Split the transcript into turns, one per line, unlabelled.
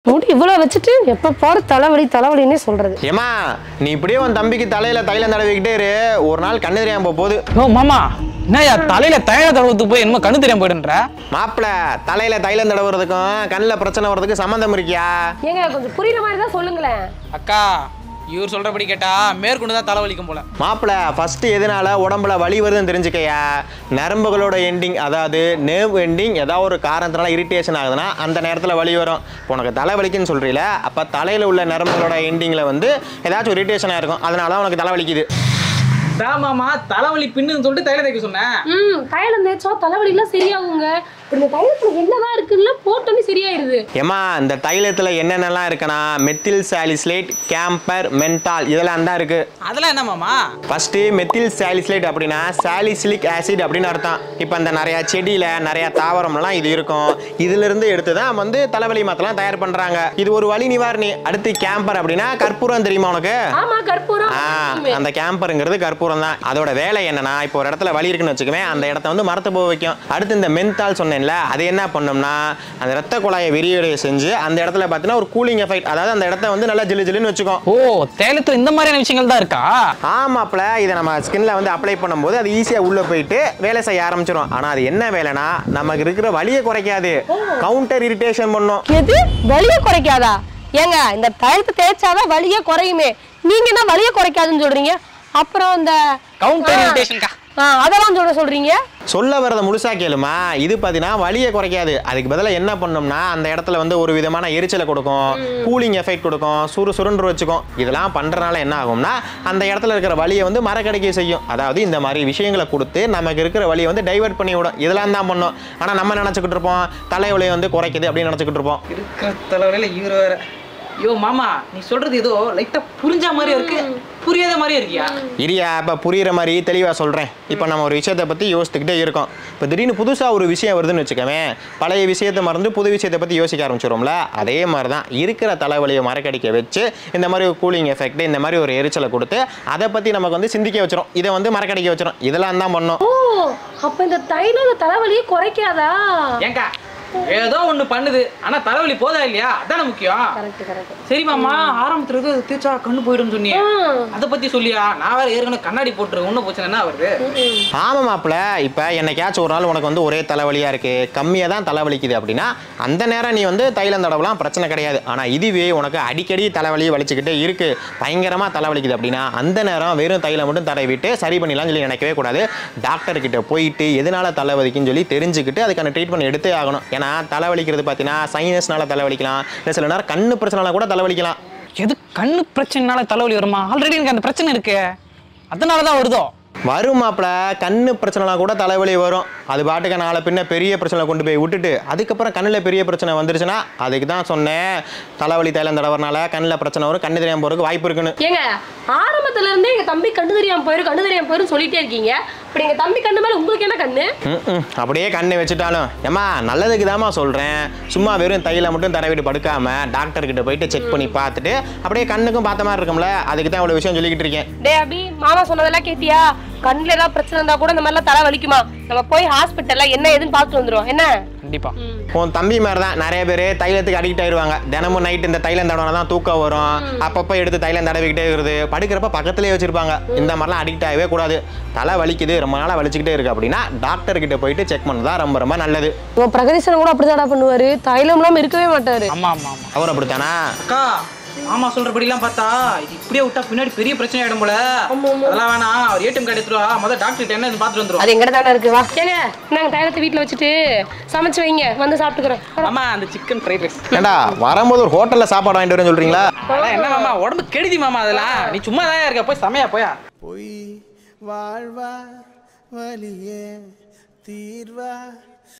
முடி இவ்வளவு வச்சுட்டு எப்ப பாரு தலைவலின்னே சொல்றது.
ஏமா நீ இப்படியே உன் தம்பிக்கு தலையில தைலம் தடவிக்கிட்டே இரு, ஒரு நாள் கண்ணு தெரியாம போகுது.
ஓ மாமா, என்னயா தலையில தைலம் தடவுறதுக்கு போய் என்ன கண்ணு தெரியாம போயிடுன்ற?
மாப்பிள தலையில தைலம் தடவுறதுக்கும் கண்ணுல பிரச்சனை வர்றதுக்கு சம்பந்தம் இருக்கியா?
ஏங்க கொஞ்சம் புரியுற மாதிரி தான் சொல்லுங்களேன்.
அக்கா இவர் சொல்றபடி கேட்டா மேற்கொண்டு தான் தலைவலிக்கும் போல.
மாப்பிள ஃபர்ஸ்ட் எதனால உடம்புல வலி வருதுன்னு தெரிஞ்சுக்கையா. நரம்புகளோட எண்டிங், அதாவது நர்வ் எண்டிங் ஏதாவது ஒரு காரணத்தினால இரிட்டேஷன் ஆகுதுன்னா அந்த நேரத்தில் வலி வரும். இப்போ உனக்கு தலைவலிக்குன்னு சொல்றீல, அப்போ தலையில் உள்ள நரம்புகளோட எண்டிங்கில் வந்து ஏதாச்சும் ஒரு இரிட்டேஷனாக இருக்கும், அதனால தான் உனக்கு தலைவலிக்குது.
மாமா தலைவலி பின்னுன்னு சொல்லிட்டு தைலம் தேய்க்க சொன்னேன்.
தைலம் தேய்ச்சா தலைவலிலாம் சரியாகுங்க. இந்த தைலத்துல என்னதான் இருக்குன்னு போட்டோன்னே சரியாயிருது.
ஏமா இந்த தைலத்தில் என்னென்னலாம் இருக்குன்னா மெத்தில் சாலிசிலேட், கேம்பர், மென்டால் இதெல்லாம் தான் இருக்கு.
அதெல்லாம் என்ன மாமா?
ஃபர்ஸ்ட் மெத்தில் சாலிசிலேட் அப்படின்னா சாலிசிலிக் ஆசிட் அப்படின்னு அர்த்தம். இப்போ இந்த நிறைய செடியில நிறைய தாவரம்லாம் இது இருக்கும், இதுல இருந்து எடுத்து தான் வந்து தலைவலி மாத்தலாம் தயார் பண்றாங்க. இது ஒரு வலி நிவாரணி. அடுத்து கேம்பர் அப்படின்னா கற்பூரம், தெரியுமா உனக்கு?
ஆமா கற்பூரம்.
அந்த கேம்பருங்கிறது கற்பூரம் தான். அதோட வேலை என்னன்னா, இப்போ ஒரு இடத்துல வலி இருக்குன்னு வச்சுக்கவே அந்த இடத்த வந்து மரத்து போக வைக்கும். அடுத்து இந்த மென்தால் சொன்னேன்ல, அது என்ன பண்ணும்னா அந்த ரத்த குழாயை விரிவடைய செஞ்சு அந்த இடத்துல பார்த்தீங்கன்னா ஒரு கூலிங் எஃபெக்ட், அதாவது அந்த இடத்த வந்து நல்லா ஜிலு ஜிலுன்னு வச்சுக்கும்.
ஓ தைலத்துல இந்த மாதிரியான விஷயங்கள் தான் இருக்கா?
ஆமாப்ல, இதை நம்ம ஸ்கின்ல வந்து அப்ளை பண்ணும்போது அது ஈஸியா உள்ள போயிட்டு வேலை செய்ய ஆரம்பிச்சிடும். ஆனா அது என்ன வேலைனா நமக்கு இருக்கிற வலியை குறைக்காது, கவுண்டர் இரிட்டேஷன் பண்ணும்.
எது வலியை குறைக்காதா? ஏங்க இந்த தைலத்தை தேய்ச்சாதான் வலியே குறையுமே, நீங்க என்ன வலியை குறைக்காதுன்னு சொல்றீங்க? அப்புறம் இந்த
கவுண்டர் இரிட்டேஷன்க்கா
அதெல்லாம் சொல்றீங்க.
சொல்ல வரத முழுசா கேளுமா. இது பார்த்தீங்கன்னா வலியை குறைக்காது, அதுக்கு பதிலாக என்ன பண்ணோம்னா அந்த இடத்துல வந்து ஒரு விதமான எரிச்சலை கொடுக்கும், கூலிங் எஃபெக்ட் கொடுக்கும், சுறுசுறுன்று வச்சுக்கும். இதெல்லாம் பண்றதுனால என்ன ஆகும்னா அந்த இடத்துல இருக்கிற வலியை வந்து மறக்கடிக்க செய்யும். அதாவது இந்த மாதிரி விஷயங்களை கொடுத்து நமக்கு இருக்கிற வலியை வந்து டைவர்ட் பண்ணி விடும். இதெல்லாம் தான் பண்ணும். ஆனால் நம்ம நினச்சிக்கிட்டு இருப்போம் தலைவலியை வந்து குறைக்குது அப்படின்னு நினச்சிக்கிட்டு இருப்போம்.
இருக்கிற தலைவலியில் ஈர வேற. ஐயோ மாமா, நீ சொல்றது ஏதோ லைட்டா புரிஞ்ச மாதிரியே இருக்கு, புரியாத மாதிரியே இருக்கியா?
இரியா, இப்போ புரியுற மாதிரி தெளிவாக சொல்கிறேன். இப்போ நம்ம ஒரு விஷயத்தை பற்றி யோசித்துக்கிட்டே இருக்கோம். இப்போ திடீர்னு புதுசாக ஒரு விஷயம் வருதுன்னு வச்சுக்கவேன், பழைய விஷயத்தை மறந்து புது விஷயத்தை பற்றி யோசிக்க ஆரம்பிச்சிடும்ல. அதே மாதிரி தான் இருக்கிற தலைவலியை மறக்கடிக்க வச்சு இந்த மாதிரி ஒரு கூலிங் எஃபெக்ட், இந்த மாதிரி ஒரு எரிச்சலை கொடுத்து அதை பற்றி நமக்கு வந்து சிந்திக்க வச்சிடும், இதை வந்து மறக்கடிக்க வச்சிடும். இதெல்லாம் தான் பண்ணோம்.
ஓ அப்போ இந்த தைலம் இந்த தலைவலியை குறைக்காதா?
ஏங்கா ஏதோ ஒண்ணு பண்ணுது, ஆனா தலைவலி போதா இல்லையா, அதான முக்கியம். சரி மாமா, ஆரம்பத்துல தீச்சா கண்ணு போயிடும் சொன்னியே, அதை பத்தி சொல்லியா? நான் வேற ஏற்கனவே கண்ணாடி போட்டுரு, ஒன்னும் பிரச்சனை என்ன வருது?
ஆமா மாப்பிள்ள, இப்ப என்னைக்காச்சும் ஒரு நாள் உனக்கு வந்து ஒரே தலைவலியா இருக்கு, கம்மியா தான் தலைவலிக்குது அப்படின்னா அந்த நேரம் நீ வந்து தைலம் தடவலாம், பிரச்சனை கிடையாது. ஆனா இதுவே உனக்கு அடிக்கடி தலைவலியை வலிச்சுக்கிட்டே இருக்கு, பயங்கரமா தலைவலிக்குது அப்படின்னா அந்த நேரம் வெறும் தைலம் மட்டும் தடவிட்டு சரி பண்ணிடலாம் சொல்லி நினைக்கவே கூடாது. டாக்டர் கிட்ட போயிட்டு எதனால தலைவலிக்குன்னு சொல்லி தெரிஞ்சுக்கிட்டு அதுக்கான ட்ரீட்மெண்ட் எடுத்தே ஆகணும். ஏன்னா தலைவலிக்கிறது பார்த்தீங்கன்னா சைனஸ்னால தலைவலிக்கலாம், இல்லை சில நேரம் கண்ணு பிரச்சனைனால கூட தலைவலிக்கலாம்.
எது கண்ணு பிரச்சனைனால தலைவலி வருமா? ஆல்ரெடி எனக்கு அந்த பிரச்சனை இருக்கு, அதனால தான் வருதோ.
வரும் மாப்பிள்ள, கண்ணு பிரச்சனைனா கூட தலைவலி வரும். அது பாட்டுக்கு நாளை பின்ன பெரிய பிரச்சனை கொண்டு போய் விட்டுட்டு அதுக்கப்புறம் கண்ணில் பெரிய பிரச்சனை வந்துருச்சுன்னா அதுக்கு தான் சொன்னேன், தலைவலி தைலம் தடவறனால கண்ணில் பிரச்சனை வரும், கண்ணு தெரியாமல் போறதுக்கு வாய்ப்பு இருக்குன்னு.
ஏங்க ஆரம்பத்துல இருந்தே எங்க தம்பி கண்ணு தெரியாம போயிரும் சொல்லிட்டே இருக்கீங்க. இப்படி எங்க தம்பி கண்ணு மேல உங்களுக்கு என்ன கண்ணு?
அப்படியே கண்ணு வச்சுட்டாலும் ஏமா நல்லதுக்கு தாமா சொல்றேன். சும்மா வெறும் தையில மட்டும் தடவிட்டு படுக்காம டாக்டர் கிட்ட போயிட்டு செக் பண்ணி பார்த்துட்டு அப்படியே கண்ணுக்கும் பார்த்த மாதிரி இருக்கும்ல, அதுக்கு தான் இவ்வளவு விஷயம் சொல்லிக்கிட்டு இருக்கேன்.
டே அபி, மாமா சொன்னதெல்லாம் கேட்டியா? கண்ணுல ஏதாவது பிரச்சனை இருந்தா கூட இந்த மாதிரிலாம் தலை வலிக்குமா? நம்ம போய் ஹாஸ்பிட்டல்ல என்ன ஏதுன்னு பார்த்துட்டு வந்துடும். என்ன
கண்டிப்பா
உன் தம்பி மாதிரி தான் நிறைய பேர் தைலத்துக்கு அடிக்ட் ஆயிடுவாங்க. தினமும் நைட் இந்த தைலம் தடவை தான் தூக்கம் வரும், அப்பப்போ எடுத்து தைலம் தடவிக்கிட்டே இருக்குது, படுக்கிறப்ப பக்கத்துலேயே வச்சிருப்பாங்க. இந்த மாதிரிலாம் அடிக்ட் ஆகவே கூடாது. தலை வலிக்குது, ரொம்ப நாளாக வலிச்சுக்கிட்டே இருக்கு அப்படின்னா டாக்டர் கிட்ட போயிட்டு செக் பண்ணதா ரொம்ப ரொம்ப நல்லது.
உன் பிரகதீசன் கூட அப்படிதான் பண்ணுவாரு, தைலம் இல்லாம இருக்கவே மாட்டாரு.
ஆமா ஆமா ஆமா,
அவர் அப்படித்தானா?
அக்கா ஆமா சொல்றபடி எல்லாம் பார்த்தா இது இப்படியே விட்டா பின்னாடி பெரிய பிரச்சனை ஆயிடும் போல. அதெல்லாம் வேணாம், அவர் ஏடிஎம் கார்டு எடுத்துருவா, முதல்ல டாக்டர் என்ன பார்த்துட்டு வந்துரும்.
அது எங்கட தானே இருக்கு. வா ஏங்க, நாங்க தைலத்தை வீட்டுல வச்சுட்டு சமைச்சு வைங்க, வந்து சாப்பிட்டுக்கிறோம்.
ஆமா அந்த சிக்கன் ஃப்ரைட் ரைஸ்.
ஏண்டா வரும்போது ஒரு ஹோட்டல்ல சாப்பாடு வாங்கிட்டு வரேன்னு சொல்றீங்களா?
என்ன மாமா உடம்பு கெடுதி மாமா, அதெல்லாம் நீ சும்மா தான் இருக்க, போய் சமையா போயா.
போய் வாழ்வா வலியே தீர்வா